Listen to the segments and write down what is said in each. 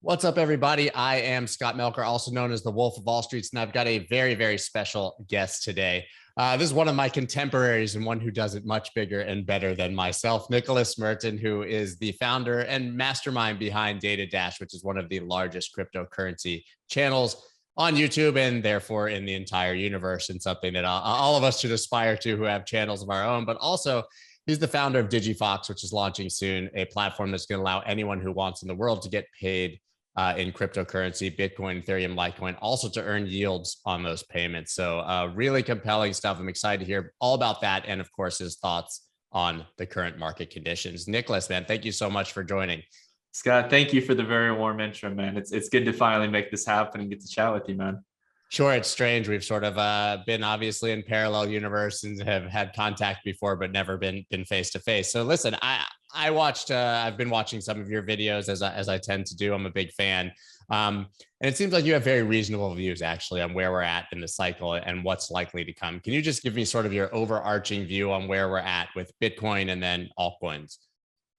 What's up, everybody? I am Scott Melker, also known as the Wolf of Wall Streets, and I've got a very, very special guest today. This is one of my contemporaries and one who does it much bigger and better than myself, Nicholas Merten, who is the founder and mastermind behind DataDash, which is one of the largest cryptocurrency channels on YouTube and therefore in the entire universe, and something that all of us should aspire to who have channels of our own. But also, he's the founder of Digifox, which is launching soon, a platform that's going to allow anyone who wants in the world to get paid in cryptocurrency, Bitcoin, Ethereum, Litecoin, also to earn yields on those payments. So really compelling stuff. I'm excited to hear all about that. And of course, his thoughts on the current market conditions. Nicholas, man, thank you so much for joining. Scott, thank you for the very warm intro, man. It's good to finally make this happen and get to chat with you, man. Sure, it's strange. We've sort of been obviously in parallel universe and have had contact before, but never been face to face. So listen, I watched. I've been watching some of your videos as I tend to do. I'm a big fan, and it seems like you have very reasonable views actually on where we're at in the cycle and what's likely to come. Can you just give me sort of your overarching view on where we're at with Bitcoin and then altcoins?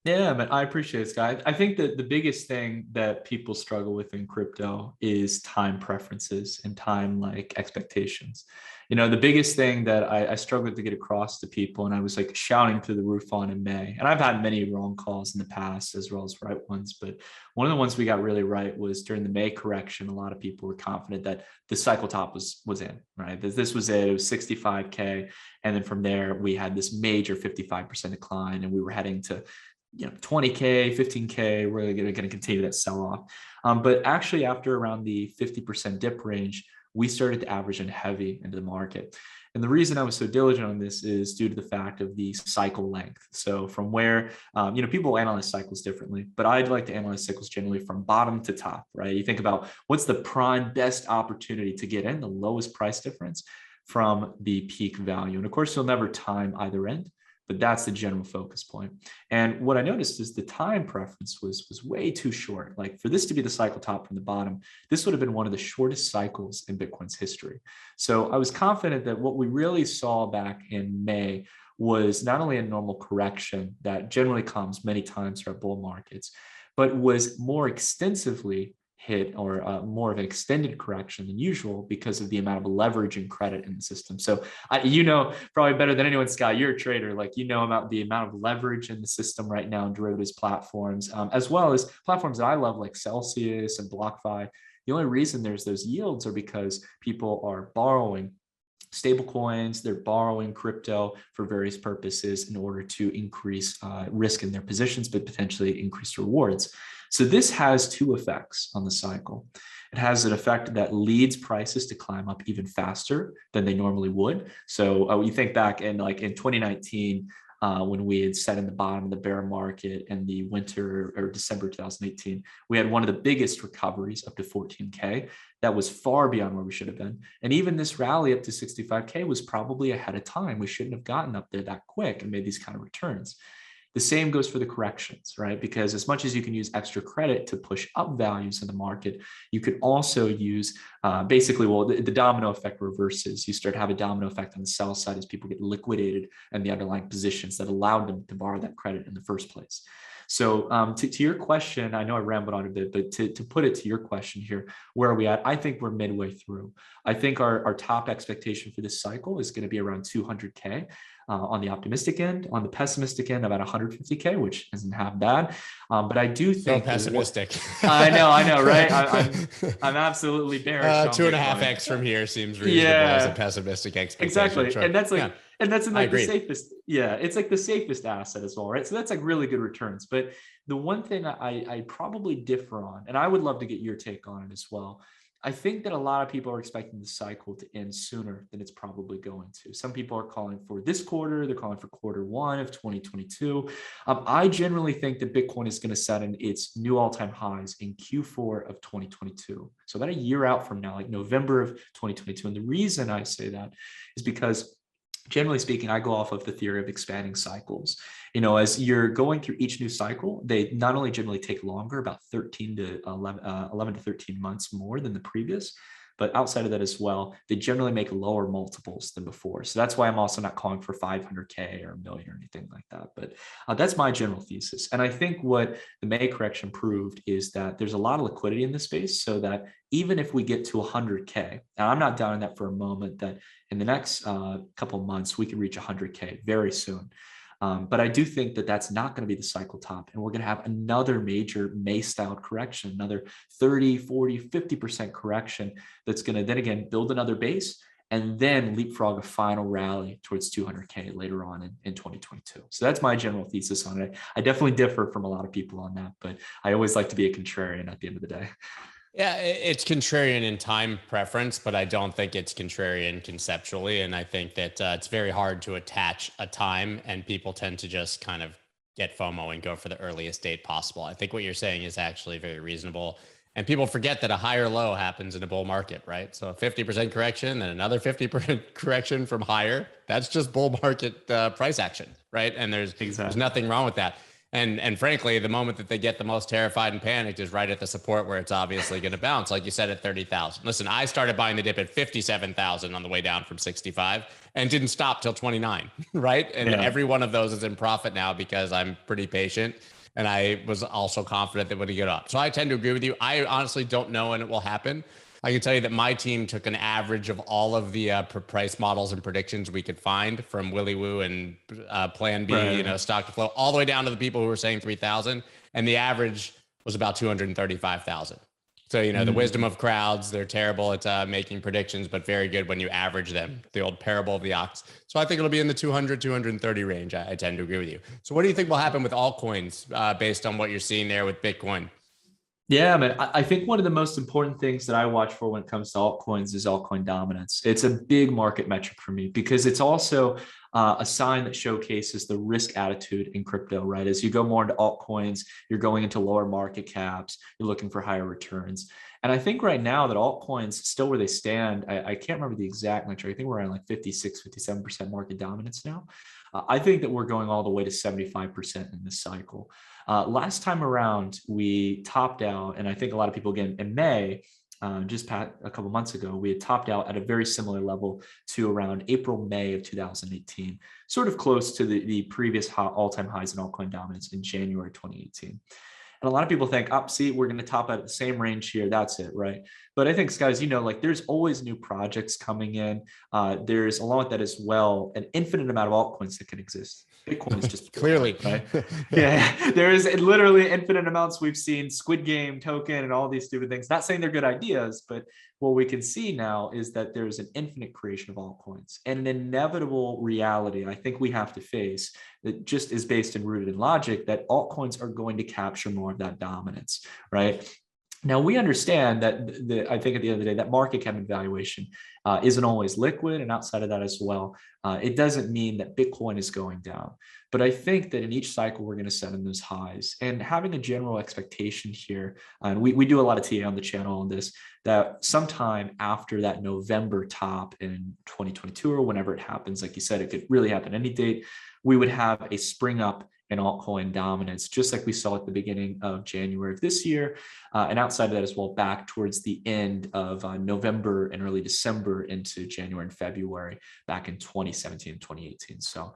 Yeah, man, I appreciate it, Scott. I think that the biggest thing that people struggle with in crypto is time preferences and time like expectations. You know, the biggest thing that I struggled to get across to people, and I was like shouting through the roof on in May, and I've had many wrong calls in the past as well as right ones, but one of the ones we got really right was during the May correction. A lot of people were confident that the cycle top was in, right? This was it. It was 65K. And then from there, we had this major 55% decline, and we were heading to 20K, 15K, we're going to continue that sell off. But actually, after around the 50% dip range, we started to average in heavy into the market. And the reason I was so diligent on this is due to the fact of the cycle length. So from where, people analyze cycles differently, but I'd like to analyze cycles generally from bottom to top, right? You think about what's the prime best opportunity to get in, the lowest price difference from the peak value. And of course, you'll never time either end, but that's the general focus point. And what I noticed is the time preference was way too short. Like for this to be the cycle top from the bottom, this would have been one of the shortest cycles in Bitcoin's history. So I was confident that what we really saw back in May was not only a normal correction that generally comes many times throughout bull markets, but was more extensively hit or more of an extended correction than usual because of the amount of leverage and credit in the system. So probably better than anyone, Scott, you're a trader, like about the amount of leverage in the system right now in derivatives platforms, as well as platforms that I love like Celsius and BlockFi. The only reason there's those yields are because people are borrowing stable coins, they're borrowing crypto for various purposes in order to increase risk in their positions, but potentially increase rewards. So this has two effects on the cycle. It has an effect that leads prices to climb up even faster than they normally would. So you think back in 2019, when we had set in the bottom of the bear market in the winter or December 2018, we had one of the biggest recoveries up to 14K. That was far beyond where we should have been. And even this rally up to 65K was probably ahead of time. We shouldn't have gotten up there that quick and made these kind of returns. The same goes for the corrections, right? Because as much as you can use extra credit to push up values in the market, you could also use the domino effect reverses. You start to have a domino effect on the sell side as people get liquidated and the underlying positions that allowed them to borrow that credit in the first place. So to your question, I know I rambled on a bit, but to put it to your question here, where are we at? I think we're midway through. I think our top expectation for this cycle is going to be around 200K. On the optimistic end, on the pessimistic end, about 150K, which isn't half bad. But I do think so pessimistic. I know, right? I'm absolutely bearish. 2.5x from here seems reasonable as a pessimistic expectation. Exactly, sure. And that's like, and that's in like the safest. Yeah, it's like the safest asset as well, right? So that's like really good returns. But the one thing I probably differ on, and I would love to get your take on it as well. I think that a lot of people are expecting the cycle to end sooner than it's probably going to. Some people are calling for this quarter. They're calling for Q1 of 2022. I generally think that Bitcoin is going to set in its new all-time highs in Q4 of 2022. So about a year out from now, like November of 2022. And the reason I say that is because generally speaking, I go off of the theory of expanding cycles. As you're going through each new cycle, they not only generally take longer, about 11 to 13 months more than the previous, But outside of that as well, they generally make lower multiples than before. So that's why I'm also not calling for 500K or a million or anything like that. But that's my general thesis. And I think what the May correction proved is that there's a lot of liquidity in this space, so that even if we get to 100K, and I'm not doubting that for a moment, that in the next couple of months, we can reach 100K very soon. But I do think that that's not going to be the cycle top. And we're going to have another major May-styled correction, another 30, 40, 50% correction that's going to then again build another base and then leapfrog a final rally towards 200K later on in 2022. So that's my general thesis on it. I definitely differ from a lot of people on that, but I always like to be a contrarian at the end of the day. Yeah, it's contrarian in time preference, but I don't think it's contrarian conceptually. And I think that it's very hard to attach a time, and people tend to just kind of get FOMO and go for the earliest date possible. I think what you're saying is actually very reasonable. And people forget that a higher low happens in a bull market, right? So a 50% correction and another 50% correction from higher, that's just bull market price action, right? And there's nothing wrong with that. And frankly, the moment that they get the most terrified and panicked is right at the support where it's obviously going to bounce, like you said, at 30,000. Listen, I started buying the dip at 57,000 on the way down from 65 and didn't stop till 29, right? And every one of those is in profit now because I'm pretty patient. And I was also confident that it would get up. So I tend to agree with you. I honestly don't know when it will happen. I can tell you that my team took an average of all of the price models and predictions we could find, from Willy Woo and Plan B, right, stock to flow, all the way down to the people who were saying 3,000. And the average was about 235,000. So, the wisdom of crowds, they're terrible at making predictions, but very good when you average them, the old parable of the ox. So I think it'll be in the 200, 230 range. I tend to agree with you. So what do you think will happen with altcoins based on what you're seeing there with Bitcoin? Yeah, man. I think one of the most important things that I watch for when it comes to altcoins is altcoin dominance. It's a big market metric for me because it's also a sign that showcases the risk attitude in crypto, right? As you go more into altcoins, you're going into lower market caps, you're looking for higher returns. And I think right now that altcoins, still where they stand, I can't remember the exact metric. I think we're around like 56, 57% market dominance now. I think that we're going all the way to 75% in this cycle. Last time around, we topped out, and I think a lot of people, again, in May, just a couple months ago, we had topped out at a very similar level to around April, May of 2018, sort of close to the previous all-time highs in altcoin dominance in January 2018. And a lot of people think, see, we're going to top out at the same range here. That's it, right? But I think, guys, like there's always new projects coming in. There's, along with that as well, an infinite amount of altcoins that can exist. Bitcoin is just clearly, right? Yeah, there is literally infinite amounts. We've seen Squid Game token and all these stupid things. Not saying they're good ideas, but what we can see now is that there's an infinite creation of altcoins, and an inevitable reality I think we have to face that just is based and rooted in logic, that altcoins are going to capture more of that dominance, right? Now, we understand that I think at the end of the day, that market cap valuation isn't always liquid. And outside of that as well, it doesn't mean that Bitcoin is going down. But I think that in each cycle, we're going to set in those highs, and having a general expectation here. And we do a lot of TA on the channel on this, that sometime after that November top in 2022 or whenever it happens, like you said, it could really happen any date, we would have a spring up in altcoin dominance, just like we saw at the beginning of January of this year. And outside of that as well, back towards the end of November and early December into January and February back in 2017 and 2018. So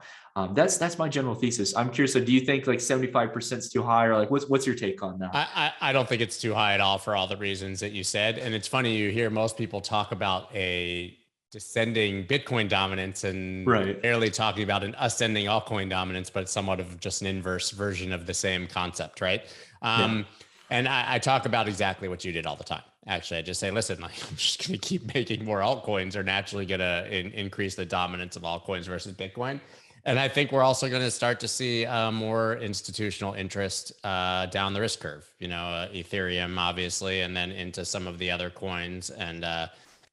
that's my general thesis. I'm curious, so do you think like 75% is too high, or like what's your take on that? I don't think it's too high at all for all the reasons that you said. And it's funny, you hear most people talk about a descending Bitcoin dominance and barely talking about an ascending altcoin dominance, but it's somewhat of just an inverse version of the same concept, right? And I talk about exactly what you did all the time. Actually, I just say, listen, like, I'm just going to keep making more altcoins. Are naturally going to increase the dominance of altcoins versus Bitcoin. And I think we're also going to start to see more institutional interest down the risk curve, Ethereum, obviously, and then into some of the other coins, and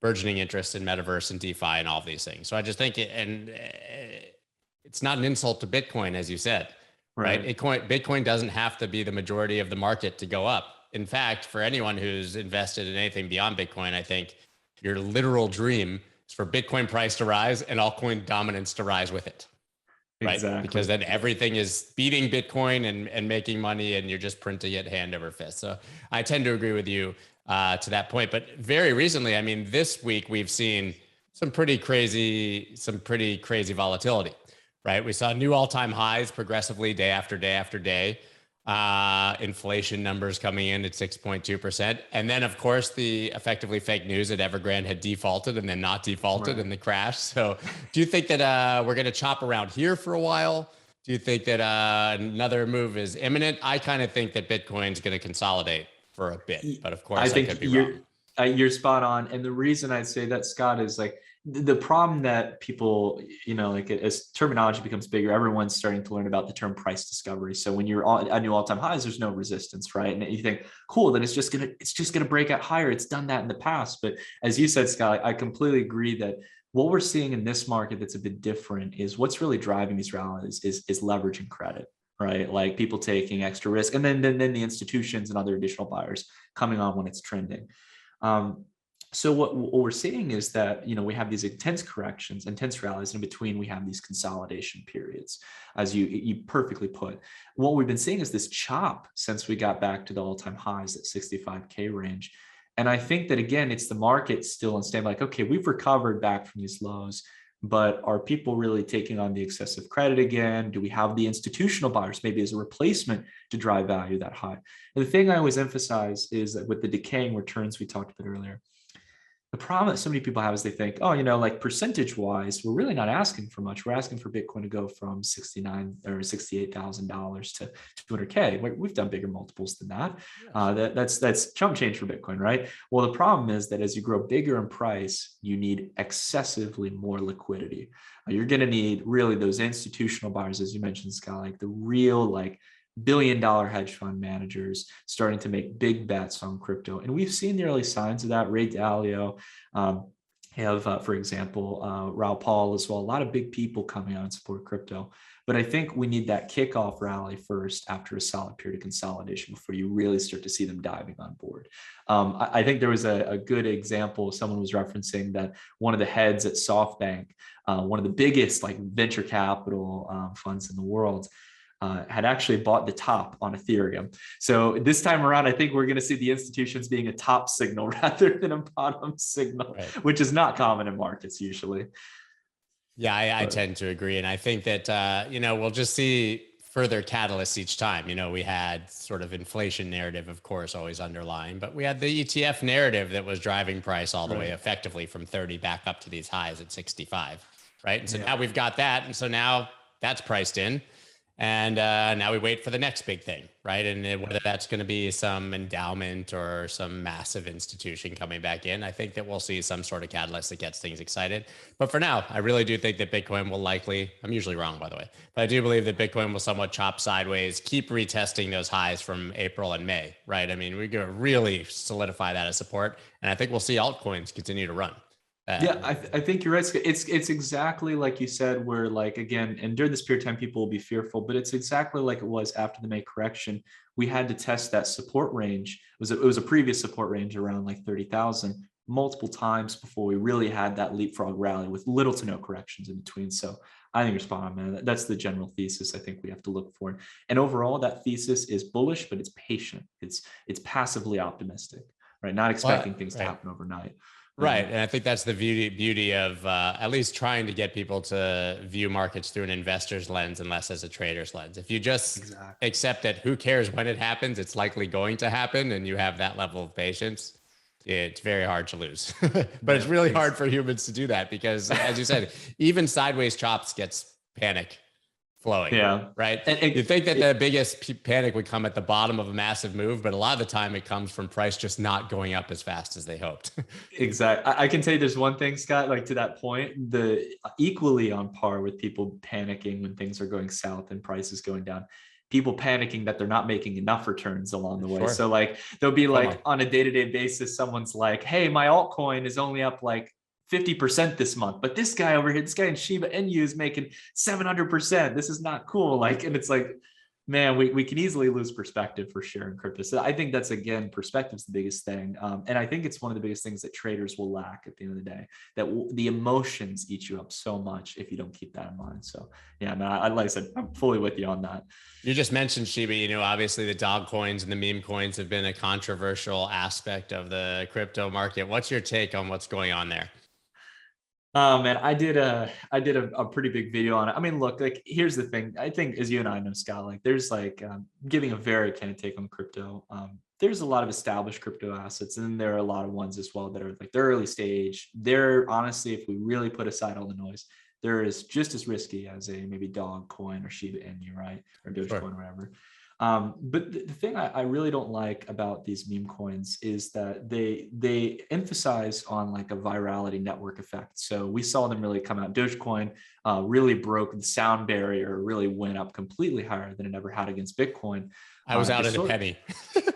burgeoning interest in metaverse and DeFi and all of these things. So I just think it's not an insult to Bitcoin, as you said, right? Bitcoin doesn't have to be the majority of the market to go up. In fact, for anyone who's invested in anything beyond Bitcoin, I think your literal dream is for Bitcoin price to rise and altcoin dominance to rise with it. Right. Exactly. Because then everything is beating Bitcoin and making money, and you're just printing it hand over fist. So I tend to agree with you. to that point. But very recently, I mean, this week we've seen some pretty crazy volatility, right? We saw new all-time highs progressively day after day after day. Inflation numbers coming in at 6.2%. And then, of course, the effectively fake news that Evergrande had defaulted and then not defaulted in the crash. So do you think that we're going to chop around here for a while? Do you think that another move is imminent? I kind of think that Bitcoin's going to consolidate for a bit, but of course I could be wrong. You're spot on. And the reason I say that, Scott, is like the problem that people, like as terminology becomes bigger, everyone's starting to learn about the term price discovery. So when you're at new all-time highs, there's no resistance, right? And you think, cool, then it's just gonna break out higher. It's done that in the past. But as you said, Scott, I completely agree that what we're seeing in this market that's a bit different is what's really driving these rallies is leverage and credit, right? Like people taking extra risk, and then the institutions and other additional buyers coming on when it's trending. So what we're seeing is that, we have these intense corrections, intense rallies. In between, we have these consolidation periods, as you perfectly put. What we've been seeing is this chop since we got back to the all-time highs at 65K range. And I think that, again, it's the market still unstable. Like, okay, we've recovered back from these lows, but are people really taking on the excessive credit again? Do we have the institutional buyers maybe as a replacement to drive value that high? And the thing I always emphasize is that with the decaying returns we talked about earlier, the problem that so many people have is they think, oh, like percentage wise, we're really not asking for much. We're asking for Bitcoin to go from $69,000 or $68,000 to 200K. We've done bigger multiples than that. That's chump change for Bitcoin, right? Well, the problem is that as you grow bigger in price, you need excessively more liquidity. You're going to need really those institutional buyers, as you mentioned, Scott, like the real billion-dollar hedge fund managers starting to make big bets on crypto. And we've seen the early signs of that. Ray Dalio, for example, Raoul Paul as well, a lot of big people coming out and support crypto. But I think we need that kickoff rally first after a solid period of consolidation before you really start to see them diving on board. I think there was a good example. Someone was referencing that one of the heads at SoftBank, one of the biggest venture capital funds in the world, had actually bought the top on Ethereum. So this time around, I think we're going to see the institutions being a top signal rather than a bottom signal, which is not common in markets usually. Yeah, I tend to agree. And I think that, we'll just see further catalysts each time. We had sort of inflation narrative, of course, always underlying, but we had the ETF narrative that was driving price all the way effectively from 30 back up to these highs at 65, right? And so now we've got that. And so now that's priced in. And now we wait for the next big thing, right? And whether that's going to be some endowment or some massive institution coming back in, I think that we'll see some sort of catalyst that gets things excited. But for now, I really do think that Bitcoin will likely, I'm usually wrong, by the way, but I do believe that Bitcoin will somewhat chop sideways, keep retesting those highs from April and May, right? I mean, we're going to really solidify that as support. And I think we'll see altcoins continue to run. I think you're right. It's exactly like you said, where again, and during this period of time, people will be fearful, but it's exactly like it was after the May correction. We had to test that support range. It was a previous support range around 30,000 multiple times before we really had that leapfrog rally with little to no corrections in between. So I think you're spot on, man. That's the general thesis I think we have to look for. And overall, that thesis is bullish, but it's patient. It's passively optimistic, right? Not expecting things to happen overnight. Right. And I think that's the beauty of at least trying to get people to view markets through an investor's lens and less as a trader's lens. If you just accept that who cares when it happens, it's likely going to happen, and you have that level of patience, it's very hard to lose. But it's really hard for humans to do that because, as you said, even sideways chops gets panic flowing. Yeah. Right. And you think that the biggest panic would come at the bottom of a massive move, but a lot of the time it comes from price just not going up as fast as they hoped. Exactly. I can tell you there's one thing, Scott, to that point, the equally on par with people panicking when things are going south and prices going down, people panicking that they're not making enough returns along the way. Sure. So there'll be on a day-to-day basis, someone's like, hey, my altcoin is only up 50% this month, but this guy over here, this guy in Shiba Inu is making 700%. This is not cool. And it's Man, we can easily lose perspective for sure in crypto. So I think that's, again, perspective's the biggest thing. And I think it's one of the biggest things that traders will lack at the end of the day, that the emotions eat you up so much if you don't keep that in mind. So yeah, man, like I said, I'm fully with you on that. You just mentioned Shiba Inu. Obviously, the dog coins and the meme coins have been a controversial aspect of the crypto market. What's your take on what's going on there? Oh man, I did a pretty big video on it. I mean, look, like here's the thing. I think, as you and I know, Scott, like there's like giving a very candid take on crypto. There's a lot of established crypto assets, and then there are a lot of ones as well that are like they're early stage. They're honestly, if we really put aside all the noise, they're as just as risky as a maybe dog coin or Shiba Inu, right? Or Dogecoin, Sure. or whatever. But the thing I really don't like about these meme coins is that they emphasize on like a virality network effect. So we saw them really come out. Dogecoin really broke the sound barrier, really went up completely higher than it ever had against Bitcoin. I was out at a penny.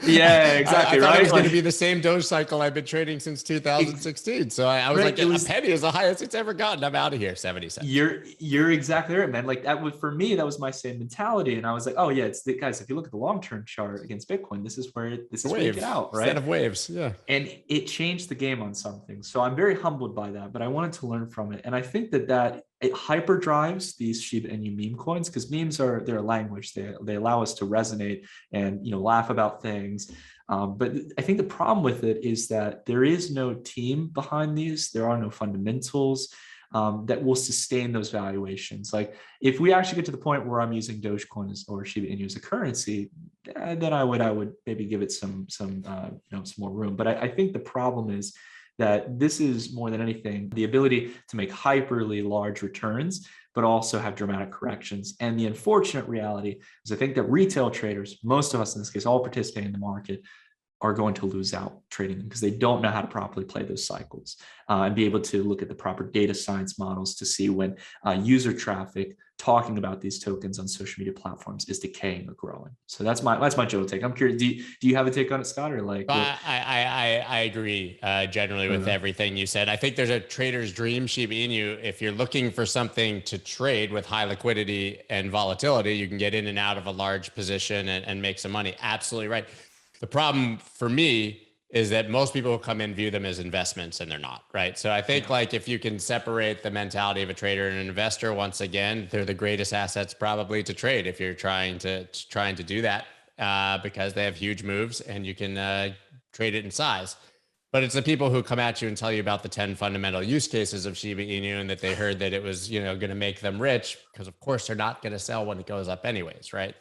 Yeah, exactly. I thought right. it was going to be the same Doge cycle I've been trading since 2016. So I was right, like, a penny is the highest it's ever gotten. I'm out of here. 70 cents. You're exactly right, man. Like that was, for me, that was my same mentality. And I was like, oh yeah, it's the guys, if you look at the long-term chart against Bitcoin, this is where you get out, right? Set of waves. Yeah. And it changed the game on something. So I'm very humbled by that, but I wanted to learn from it. And I think that it hyper drives these Shiba Inu meme coins, because memes they're a language. They allow us to resonate and laugh about things. But I think the problem with it is that there is no team behind these. There are no fundamentals that will sustain those valuations. Like if we actually get to the point where I'm using Dogecoin or Shiba Inu as a currency, then I would maybe give it some more room. But I think the problem is that this is, more than anything, the ability to make hyperly large returns, but also have dramatic corrections. And the unfortunate reality is I think that retail traders, most of us in this case, all participating in the market, are going to lose out trading them because they don't know how to properly play those cycles and be able to look at the proper data science models to see when user traffic talking about these tokens on social media platforms is decaying or growing. So that's my general take. I'm curious, do you have a take on it, Scott, or like? I agree generally with everything you said. I think there's a trader's dream, Shiba Inu. If you're looking for something to trade with high liquidity and volatility, you can get in and out of a large position and make some money. Absolutely right. The problem for me is that most people who come in view them as investments, and they're not, right? So I think like if you can separate the mentality of a trader and an investor, once again, they're the greatest assets probably to trade if you're trying to do that because they have huge moves and you can trade it in size. But it's the people who come at you and tell you about the 10 fundamental use cases of Shiba Inu and that they heard that it was, going to make them rich, because of course they're not going to sell when it goes up anyways, right?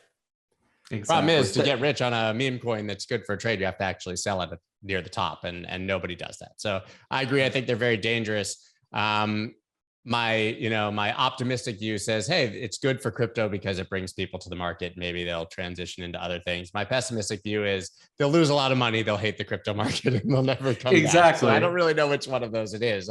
Exactly. Problem is, to get rich on a meme coin that's good for a trade, you have to actually sell it near the top, and nobody does that. So I agree. I think they're very dangerous. My optimistic view says, hey, it's good for crypto because it brings people to the market. Maybe they'll transition into other things. My pessimistic view is they'll lose a lot of money. They'll hate the crypto market and they'll never come back. So I don't really know which one of those it is.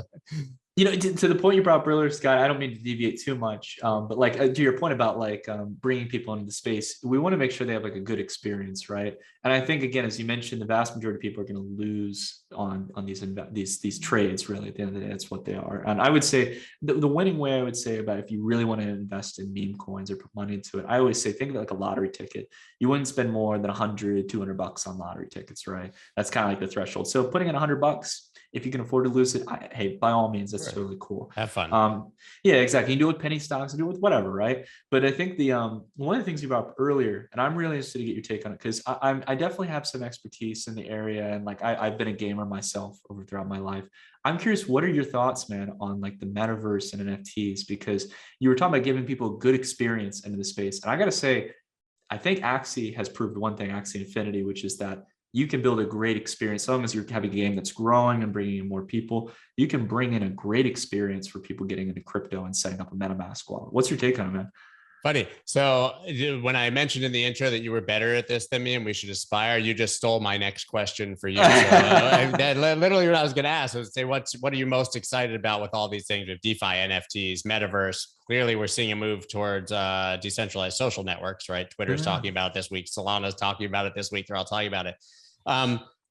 To the point you brought up earlier, Scott, I don't mean to deviate too much, but like to your point about like bringing people into the space, we want to make sure they have like a good experience, right? And I think, again, as you mentioned, the vast majority of people are going to lose on these trades. Really, at the end of the day, that's what they are. And I would say the winning way, I would say, about if you really want to invest in meme coins or put money into it, I always say think of it like a lottery ticket. You wouldn't spend more than $100-$200 on lottery tickets, right? That's kind of like the threshold. So putting in $100, if you can afford to lose it, hey, by all means, that's totally cool. Have fun. Yeah, exactly. You can do it with penny stocks and do it with whatever, right? But I think the one of the things you brought up earlier, and I'm really interested to get your take on it, because I definitely have some expertise in the area, and like I've been a gamer myself throughout my life. I'm curious, what are your thoughts, man, on like the metaverse and NFTs? Because you were talking about giving people a good experience into the space, and I got to say, I think Axie has proved one thing, Axie Infinity, which is that you can build a great experience. As long as you're having a game that's growing and bringing in more people, you can bring in a great experience for people getting into crypto and setting up a MetaMask wallet. What's your take on it, man? Funny. So when I mentioned in the intro that you were better at this than me and we should aspire, you just stole my next question for you. So that literally what I was going to ask was say, what are you most excited about with all these things with DeFi, NFTs, metaverse? Clearly, we're seeing a move towards decentralized social networks, right? Twitter's talking about it this week. Solana's talking about it this week. They're all talking about it.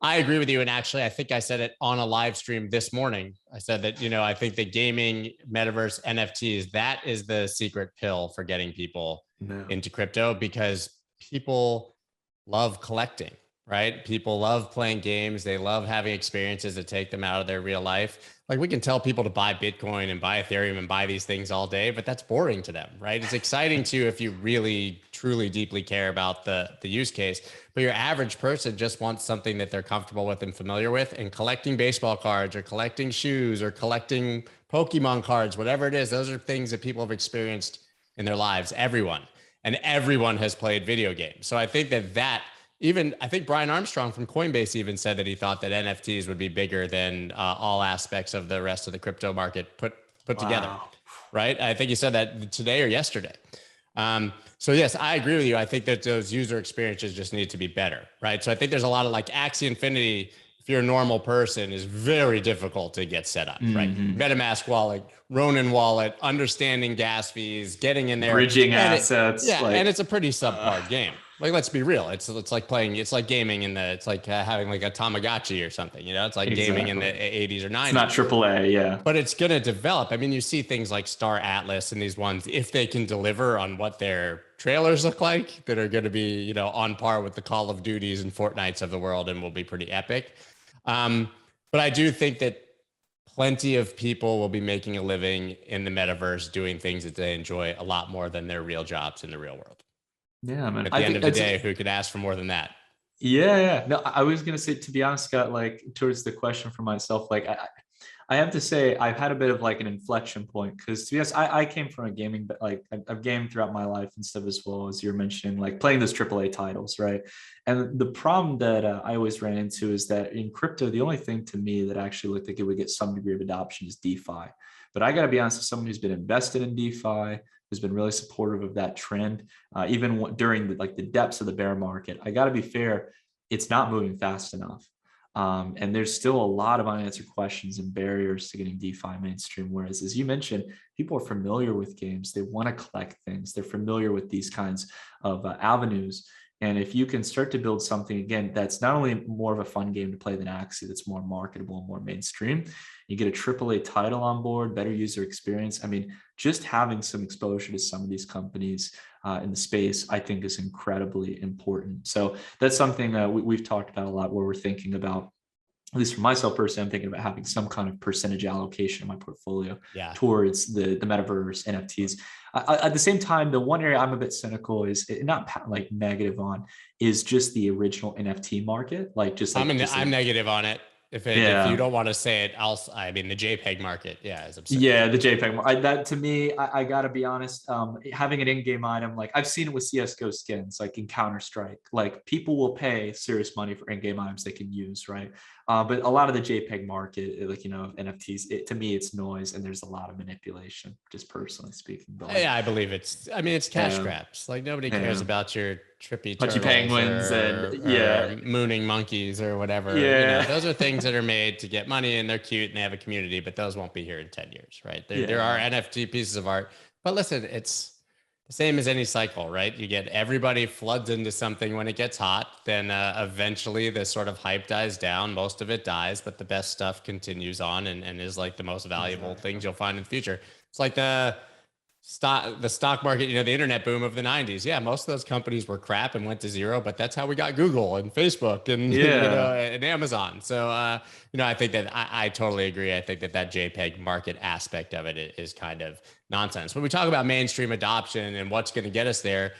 I agree with you. And actually, I think I said it on a live stream this morning. I said that, I think the gaming, metaverse, NFTs, that is the secret pill for getting people into crypto, because people love collecting, right? People love playing games. They love having experiences that take them out of their real life. Like, we can tell people to buy Bitcoin and buy Ethereum and buy these things all day, but that's boring to them, right? It's exciting to you if you really, truly, deeply care about the use case. But your average person just wants something that they're comfortable with and familiar with. And collecting baseball cards or collecting shoes or collecting Pokemon cards, whatever it is, those are things that people have experienced in their lives. And everyone has played video games. So I think I think Brian Armstrong from Coinbase even said that he thought that NFTs would be bigger than all aspects of the rest of the crypto market put together, right? I think he said that today or yesterday. So yes, I agree with you. I think that those user experiences just need to be better, right? So I think there's a lot of like Axie Infinity, if you're a normal person, is very difficult to get set up, right? MetaMask wallet, Ronin wallet, understanding gas fees, getting in there, bridging assets. And it's a pretty subpar game. Like, let's be real. It's like playing. It's like gaming it's like having like a Tamagotchi or something. It's like gaming in the 80s or 90s. It's not AAA, yeah. But it's going to develop. I mean, you see things like Star Atlas and these ones, if they can deliver on what their trailers look like, that are going to be, on par with the Call of Duties and Fortnites of the world, and will be pretty epic. But I do think that plenty of people will be making a living in the metaverse doing things that they enjoy a lot more than their real jobs in the real world. Yeah, man. At the end of the day, who could ask for more than that? Yeah. No, I was going to say, to be honest, Scott, like towards the question for myself, like I have to say I've had a bit of like an inflection point, because to be honest, I came from a gaming, but like I've gamed throughout my life and stuff, as well as you're mentioning, like playing those AAA titles, right? And the problem that I always ran into is that in crypto, the only thing to me that actually looked like it would get some degree of adoption is DeFi. But I got to be honest, as someone who's been invested in DeFi, who's been really supportive of that trend, even during the depths of the bear market, I got to be fair, it's not moving fast enough. And there's still a lot of unanswered questions and barriers to getting DeFi mainstream. Whereas, as you mentioned, people are familiar with games. They want to collect things. They're familiar with these kinds of avenues. And if you can start to build something, again, that's not only more of a fun game to play than Axie, that's more marketable and more mainstream, you get a AAA title on board, better user experience. I mean, just having some exposure to some of these companies in the space, I think, is incredibly important. So that's something that we've talked about a lot, where we're thinking about, at least for myself personally, I'm thinking about having some kind of percentage allocation in my portfolio towards the metaverse, NFTs. At the same time, the one area I'm a bit cynical is, not like negative on, is just the original NFT market. I'm negative on it. If you don't want to say it, the JPEG market, is absurd. Yeah, the JPEG market. That, to me, I gotta be honest. Having an in-game item, like I've seen it with CS:GO skins, like in Counter-Strike, like people will pay serious money for in-game items they can use, right? But a lot of the JPEG market, NFTs, to me, it's noise, and there's a lot of manipulation, just personally speaking. But I believe it's cash grabs. Like, nobody cares about your trippy turtles penguins or mooning monkeys or whatever. Those are things that are made to get money, and they're cute and they have a community, but those won't be here in 10 years, right? There are NFT pieces of art, but listen, it's the same as any cycle, right? You get everybody floods into something when it gets hot, then eventually the sort of hype dies down, most of it dies, but the best stuff continues on and is like the most valuable things you'll find in the future. It's like the stock market, the internet boom of the 90s. Yeah, most of those companies were crap and went to zero, but that's how we got Google and Facebook and and Amazon. So I think that I totally agree. I think that JPEG market aspect of it is kind of nonsense. When we talk about mainstream adoption and what's going to get us there,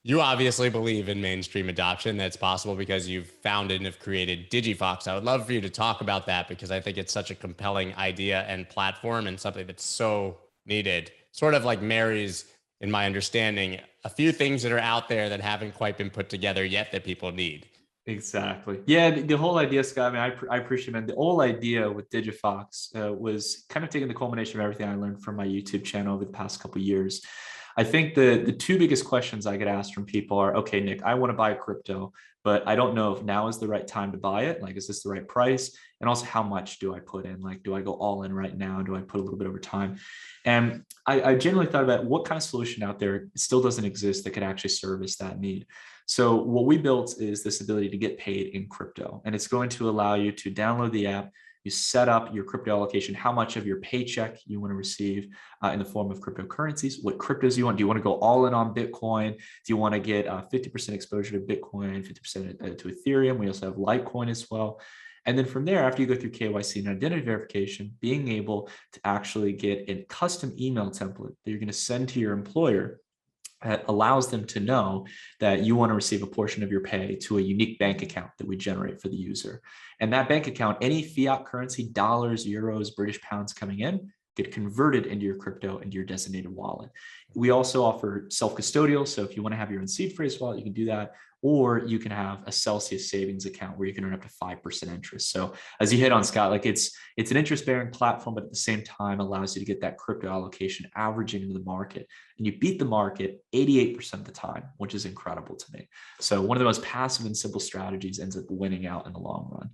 you obviously believe in mainstream adoption. That's possible because you've founded and have created Digifox. I would love for you to talk about that, because I think it's such a compelling idea and platform, and something that's so needed. Sort of like marries, in my understanding, a few things that are out there that haven't quite been put together yet that people need. Exactly. Yeah, the whole idea, Scott, I appreciate, man. The whole idea with Digifox was kind of taking the culmination of everything I learned from my YouTube channel over the past couple of years. I think the two biggest questions I get asked from people are, okay, Nick, I want to buy crypto, but I don't know if now is the right time to buy it. Like, is this the right price? And also, how much do I put in? Like, do I go all in right now? Do I put a little bit over time? And I genuinely thought about what kind of solution out there still doesn't exist that could actually service that need. So what we built is this ability to get paid in crypto, and it's going to allow you to download the app, You set up your crypto allocation, how much of your paycheck you want to receive in the form of cryptocurrencies, what cryptos you want. Do you want to go all in on Bitcoin? Do you want to get 50% exposure to Bitcoin, 50% to Ethereum? We also have Litecoin as well. And then from there, after you go through KYC and identity verification, being able to actually get a custom email template that you're going to send to your employer that allows them to know that you want to receive a portion of your pay to a unique bank account that we generate for the user. And that bank account, any fiat currency, dollars, euros, British pounds coming in, get converted into your crypto, into your designated wallet. We also offer self-custodial. So if you want to have your own seed phrase wallet, you can do that. Or you can have a Celsius savings account where you can earn up to 5% interest. So as you hit on, Scott, like it's an interest-bearing platform, but at the same time allows you to get that crypto allocation averaging into the market. And you beat the market 88% of the time, which is incredible to me. So one of the most passive and simple strategies ends up winning out in the long run.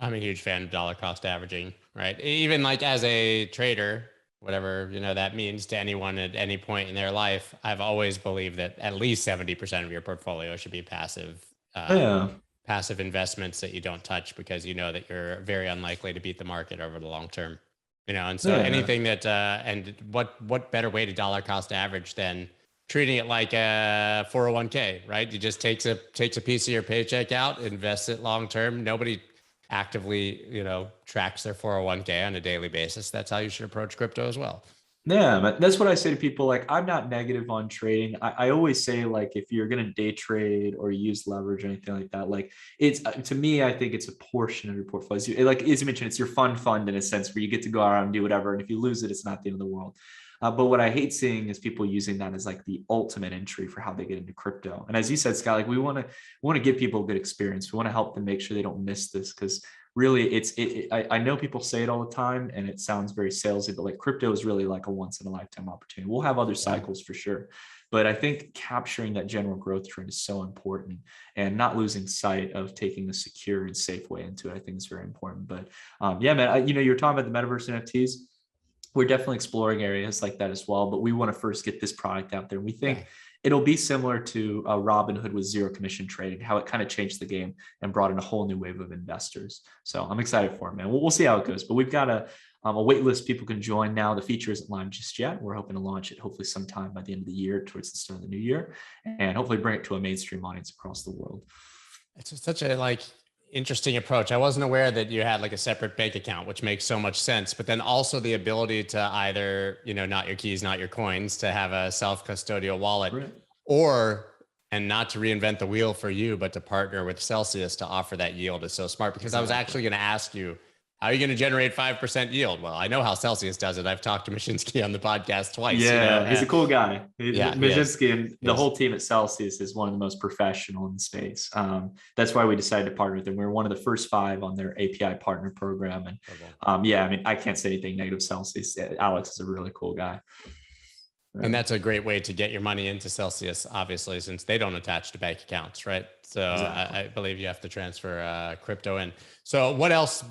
I'm a huge fan of dollar cost averaging, right? Even like as a trader, whatever, that means to anyone at any point in their life, I've always believed that at least 70% of your portfolio should be passive, passive investments that you don't touch, because you know that you're very unlikely to beat the market over the long term, and so anything that, and what better way to dollar cost average than treating it like a 401k, right? You just takes a piece of your paycheck out, invest it long term. Nobody actively, tracks their 401k on a daily basis. That's how you should approach crypto as well. Yeah, but that's what I say to people. Like, I'm not negative on trading. I always say, like, if you're going to day trade or use leverage or anything like that, like, it's, to me, I think it's a portion of your portfolio. Like, as you mentioned, it's your fund in a sense where you get to go around and do whatever. And if you lose it, it's not the end of the world. But what I hate seeing is people using that as like the ultimate entry for how they get into crypto. And as you said, Scott, like we want to give people a good experience. We want to help them make sure they don't miss this, because really I know people say it all the time and it sounds very salesy, but like crypto is really like a once in a lifetime opportunity. We'll have other cycles for sure, but I think capturing that general growth trend is so important, and not losing sight of taking a secure and safe way into it, I think is very important. But yeah, man, you're talking about the metaverse NFTs. We're definitely exploring areas like that as well, but we want to first get this product out there. We think it'll be similar to Robinhood with zero commission trading, how it kind of changed the game and brought in a whole new wave of investors. So I'm excited for it, man. We'll see how it goes, but we've got a wait list. People can join now. The feature isn't live just yet. We're hoping to launch it hopefully sometime by the end of the year, towards the start of the new year, and hopefully bring it to a mainstream audience across the world. It's just such a interesting approach. I wasn't aware that you had like a separate bank account, which makes so much sense, but then also the ability to either, not your keys, not your coins, to have a self-custodial wallet, right, and not to reinvent the wheel for you, but to partner with Celsius to offer that yield is so smart. Because I was actually going to ask you, how are you going to generate 5% yield? Well, I know how Celsius does it. I've talked to Mashinsky on the podcast twice. Yeah, he's a cool guy. Mashinsky and the whole team at Celsius is one of the most professional in the space. That's why we decided to partner with them. We were one of the first 5 on their API partner program. And I can't say anything negative. Celsius, Alex is a really cool guy. And that's a great way to get your money into Celsius, obviously, since they don't attach to bank accounts, right? So exactly. I believe you have to transfer crypto in. So what else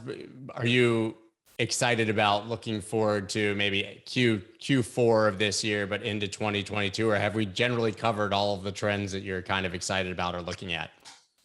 are you excited about, looking forward to maybe Q4 of this year, but into 2022? Or have we generally covered all of the trends that you're kind of excited about or looking at?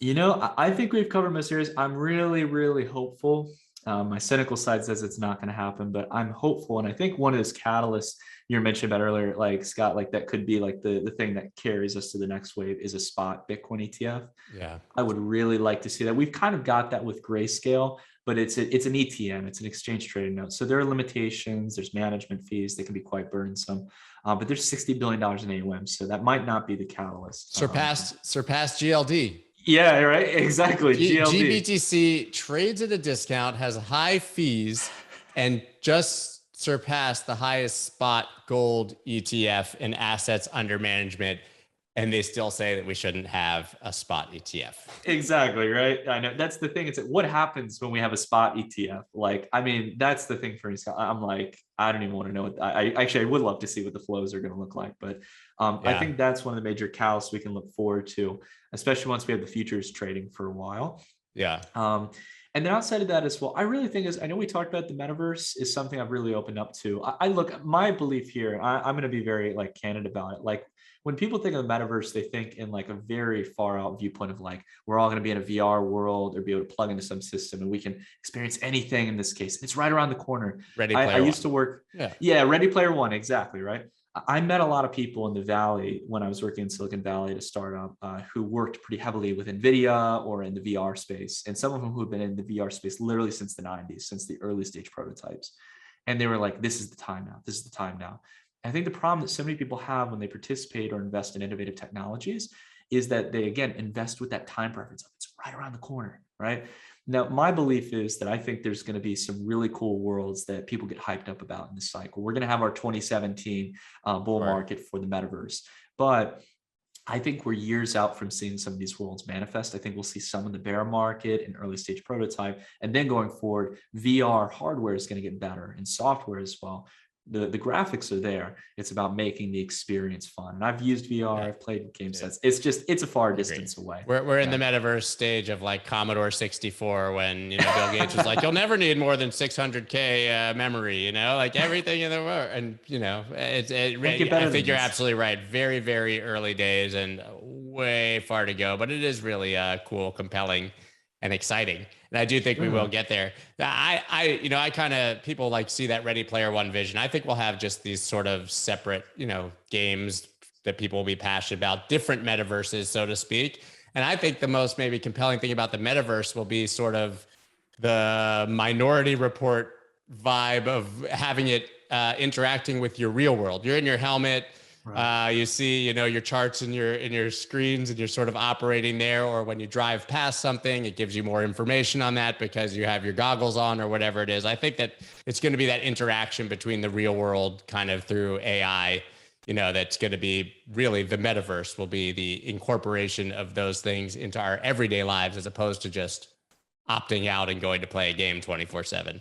I think we've covered most areas. I'm really, really hopeful. My cynical side says it's not going to happen, but I'm hopeful. And I think one of those catalysts you mentioned about earlier, like Scott, like that could be like the thing that carries us to the next wave is a spot Bitcoin ETF. Yeah, I would really like to see that. We've kind of got that with Grayscale, but it's an ETN, it's an exchange traded note. So there are limitations, there's management fees, they can be quite burdensome, but there's $60 billion in AUM. So that might not be the catalyst. Surpassed GLD. Yeah, right. Exactly. GLD. GBTC trades at a discount, has high fees, and just surpassed the highest spot gold ETF in assets under management. And they still say that we shouldn't have a spot ETF. Exactly. Right. I know that's the thing. It's what happens when we have a spot ETF. Like, I mean, that's the thing for me. I'm like, I don't even want to know what I would love to see what the flows are going to look like. But I think that's one of the major catalysts we can look forward to, especially once we have the futures trading for a while. Yeah. And then outside of that as well, I really think I know we talked about the metaverse is something I've really opened up to. I look, my belief here, I'm going to be very candid about it. Like, when people think of the metaverse, they think in like a very far out viewpoint of like, we're all going to be in a VR world or be able to plug into some system and we can experience anything in this case. It's right around the corner. I used to work. Yeah. Ready Player One. Exactly. Right. I met a lot of people in the Valley when I was working in Silicon Valley at a startup who worked pretty heavily with NVIDIA or in the VR space. And some of them who have been in the VR space literally since the 90s, since the early stage prototypes. And they were like, this is the time now. This is the time now. I think the problem that so many people have when they participate or invest in innovative technologies is that they, again, invest with that time preference of it's right around the corner, right? Now, my belief is that I think there's going to be some really cool worlds that people get hyped up about in this cycle. We're going to have our 2017 bull market for the metaverse, but I think we're years out from seeing some of these worlds manifest. I think we'll see some in the bear market and early stage prototype. And then going forward, VR hardware is going to get better and software as well. The graphics are there. It's about making the experience fun. And I've used VR, I've played game sets. It's a far distance away. We're in the metaverse stage of like Commodore 64 when, you know, Bill Gates was like, you'll never need more than 600K memory, you know, like everything in the world. And, you know, I think you're absolutely right. Very, very early days and way far to go, but it is really cool, compelling, and exciting. And I do think we will get there. I kind of, people like see that Ready Player One vision. I think we'll have just these sort of separate, you know, games that people will be passionate about, different metaverses, so to speak. And I think the most maybe compelling thing about the metaverse will be sort of the Minority Report vibe of having it interacting with your real world. You're in your helmet. Right. You see, you know, your charts in your screens and you're sort of operating there, or when you drive past something, it gives you more information on that because you have your goggles on or whatever it is. I think that it's going to be that interaction between the real world kind of through AI, you know, that's going to be really the metaverse will be the incorporation of those things into our everyday lives as opposed to just opting out and going to play a game 24/7.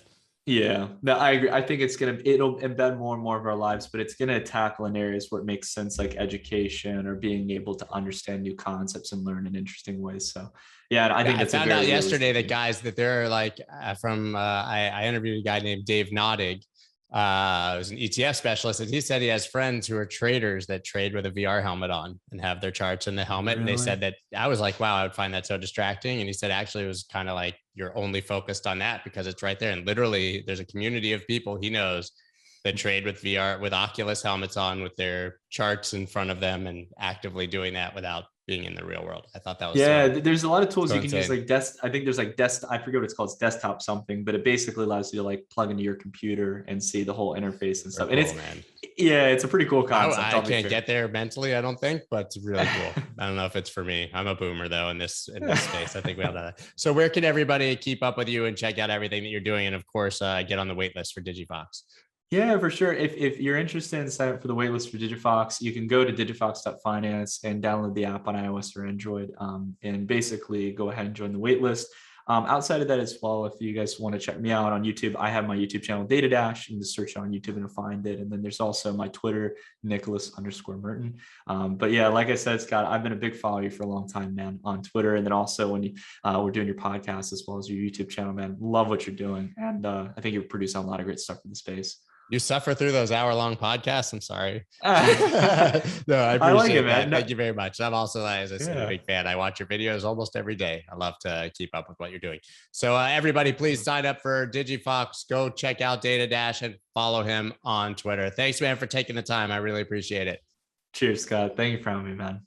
Yeah, no, I agree. I think it'll embed more and more of our lives, but it's gonna tackle in areas where it makes sense, like education or being able to understand new concepts and learn in interesting ways. So, yeah, I think I found out yesterday that guys that they're like I interviewed a guy named Dave Noddig, who's an ETF specialist, and he said he has friends who are traders that trade with a VR helmet on and have their charts in the helmet. Really? And they said that, I was like, wow, I would find that so distracting. And he said, actually, it was kind of like you're only focused on that because it's right there. And literally there's a community of people he knows that trade with VR, with Oculus helmets on, with their charts in front of them and actively doing that without being in the real world. I thought that was there's a lot of tools you can use, like I think there's like I forget what it's called, it's desktop something, but it basically allows you to like plug into your computer and see the whole interface and stuff. Cool, and it's a pretty cool concept. I can't get there mentally, I don't think, but it's really cool. I don't know if it's for me. I'm a boomer though in this space. I think we all know that. So where can everybody keep up with you and check out everything that you're doing? And of course, get on the wait list for Digifox. Yeah, for sure. If you're interested in sign up for the waitlist for Digifox, you can go to digifox.finance and download the app on iOS or Android, and basically go ahead and join the waitlist. Outside of that as well, if you guys want to check me out on YouTube, I have my YouTube channel, DataDash. You can just search on YouTube and you'll find it. And then there's also my Twitter, Nicholas_Merten. But yeah, like I said, Scott, I've been a big follower for a long time, man, on Twitter. And then also when we're doing your podcast as well as your YouTube channel, man, love what you're doing. And I think you're producing a lot of great stuff in the space. You suffer through those hour-long podcasts. I'm sorry. No, I appreciate like it, man. Thank you very much. I'm also, as I said, a big fan. I watch your videos almost every day. I love to keep up with what you're doing. So everybody, please sign up for Digifox. Go check out DataDash and follow him on Twitter. Thanks, man, for taking the time. I really appreciate it. Cheers, Scott. Thank you for having me, man.